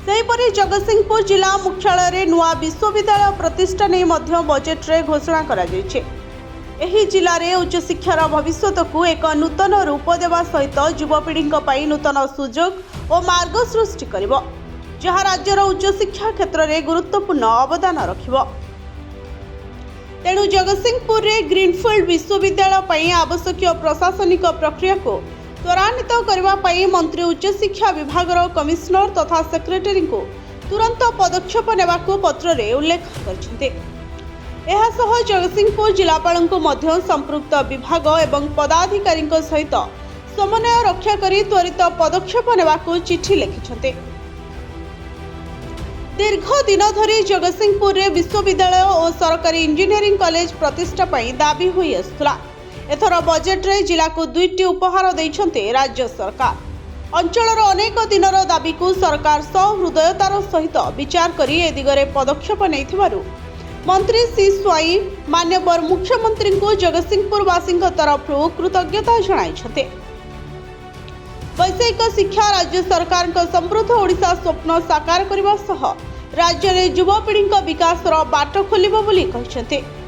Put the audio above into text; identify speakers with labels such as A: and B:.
A: सेहीपरि जगतसिंहपुर जिला मुख्यालय नुआ विश्वविद्यालय प्रतिष्ठा नहीं मध्य बजेट रे घोषणा करा जायछि। एही जिले में उच्च शिक्षार भविष्यत को एक नूतन रूप देवा सहित युवपीढ़ी नूतन सुजोग और मार्ग सृष्टि करिवो, जहाँ राज्यर उच्च शिक्षा क्षेत्र में गुरुत्वपूर्ण अवदान रखिवो। तेणु जगतसिंहपुर रे ग्रीनफील्ड विश्वविद्यालय पई आवश्यक प्रशासनिक प्रक्रिया को त्वरान्वित करबा पई मंत्री उच्च शिक्षा विभाग कमिश्नर तथा सेक्रेटरी को तुरंत पदक्षेप नेबाकू पत्र रे उल्लेख करछन्ते। एहासह जगतसिंहपुर जिलापाल संपृक्त विभाग एवं पदाधिकारी सहित समन्वय रक्षा करी त्वरित पदक्षेप नेबाकू चिठी लिखिछन्ते। दीर्घ दिन धरी जगतसिंहपुर रे विश्वविद्यालय और सरकारी इंजीनियरिंग कॉलेज प्रतिष्ठा पई दाबी होई आसुला। एथर बजेट रे जिला को 2टी उपहार दैछन्ते राज्य सरकार। अंचलर अनेक दिनर दाबी को सरकार सहृदयतार सहित विचार करी ए दिगरे पदक्षेप नैथिबारु मंत्री श्री स्वाई मान्यवर मुख्यमंत्री को जगतसिंहपुरवासी तरफ कृतज्ञता जणाइछन्ते। वैषयिक शिक्षा राज्य सरकार समृद्ध ओडिशा स्वप्न साकार करने सह राज्य में युवपीढ़ी विकास बाट खोलिबो बोली कहिसेंते।